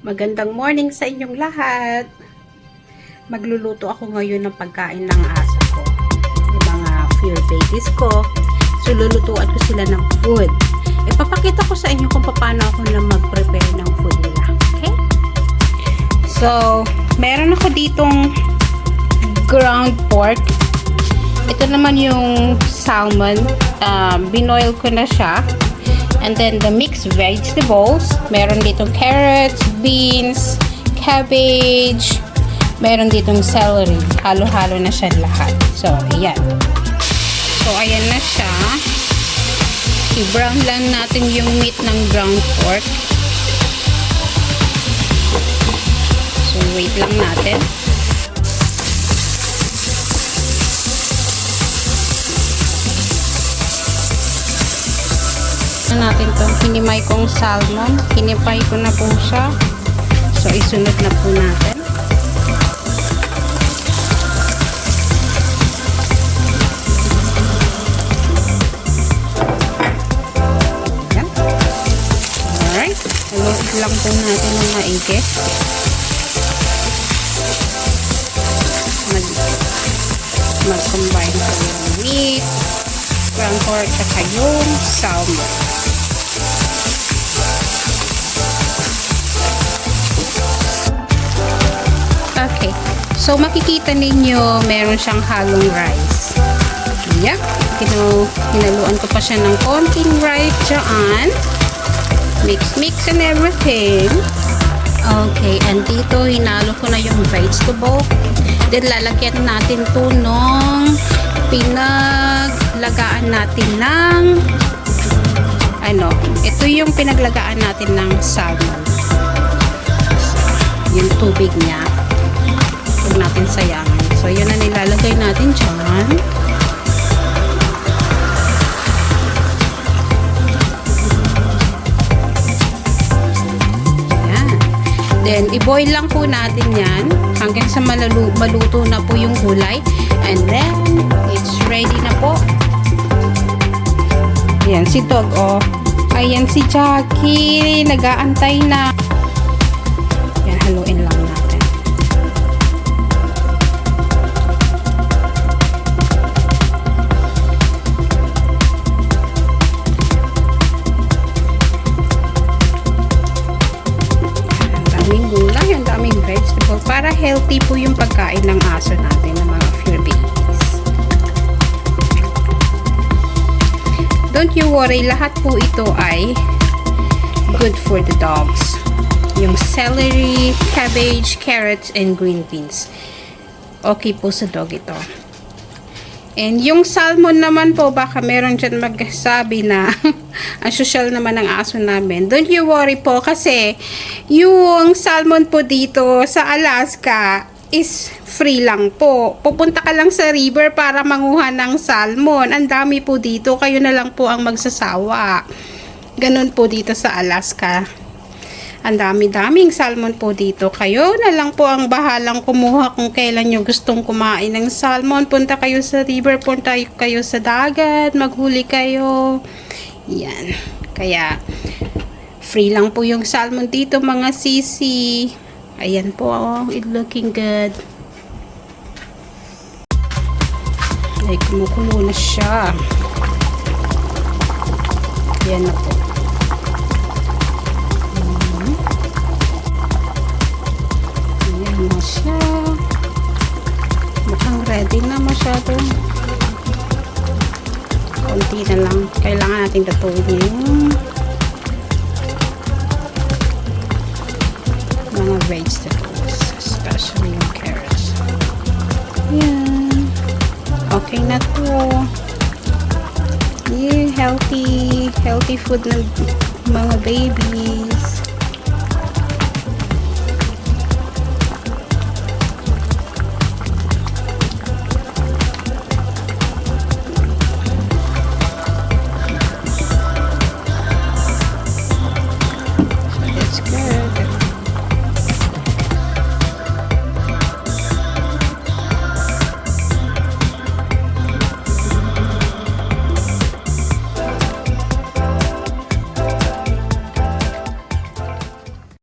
Magandang morning sa inyong lahat. Magluluto ako ngayon ng pagkain ng aso ko. Yung mga fur babies ko. So, lulutuan ko sila ng food. Ipapakita ko sa inyo kung paano ako na mag-prepare ng food nila. Okay? So, meron ako ditong ground pork. Ito naman yung salmon. Binoil ko na siya. And then the mixed vegetables, meron ditong carrots, beans, cabbage, meron ditong celery. Halo-halo na siya lahat. So, ayan. So, ayan na siya. I-brown lang natin yung meat ng ground pork. So, wait lang natin. Natin itong hinimay kong salmon. Hinipay ko na po siya. So, isunod na po natin. Ayan. Alright. Haluin lang po natin ng maigi. Mag-combine ko yung meat, ground pork, at yung salmon. Okay. So, makikita ninyo, meron siyang halong rice. Yep. Hinaluan ko pa siya ng konting rice dyan. Mix and everything. Okay. And dito, hinalo ko na yung vegetable. Then, lalagyan natin to nung pinaglagaan natin ng ito yung pinaglagaan natin ng salmon. Yung tubig niya. Huwag natin sayangin. So, yun na nilalagay natin dyan. Ayan. Then, i-boil lang po natin yan hanggang sa maluto na po yung gulay. And then, it's ready na po. Ayan, si Dog, oh. Ayan, si Jackie. Nag-aantay na. Ayan, haluin lang natin. Ang daming gulay, ang daming vegetable. Para healthy po yung pagkain ng aso natin, ng mga fur babies. Don't you worry, lahat po ito ay good for the dogs. Yung celery, cabbage, carrots, and green beans. Okay po sa dog ito. And yung salmon naman po, baka meron dyan magsabi na ang social naman ng aso namin. Don't you worry po kasi yung salmon po dito sa Alaska is free lang po. Pupunta ka lang sa river para manguha ng salmon. Ang dami po dito. Kayo na lang po ang magsasawa. Ganun po dito sa Alaska. Ang dami-daming salmon po dito. Kayo na lang po ang bahalang kumuha kung kailan nyo gustong kumain ng salmon. Punta kayo sa river, punta kayo sa dagat, maghuli kayo. Yan. Kaya, free lang po yung salmon dito, mga sisi. Ayan po, oh, it's looking good. Ay, kumukulo na siya. Ayan na po. Ayan na siya. Mukhang ready na masyado. Konti na lang. Kailangan natin tatuwid yung mga vegetables, especially yung carrots. Yan. Okay na to. Yeah, healthy food ng mga baby.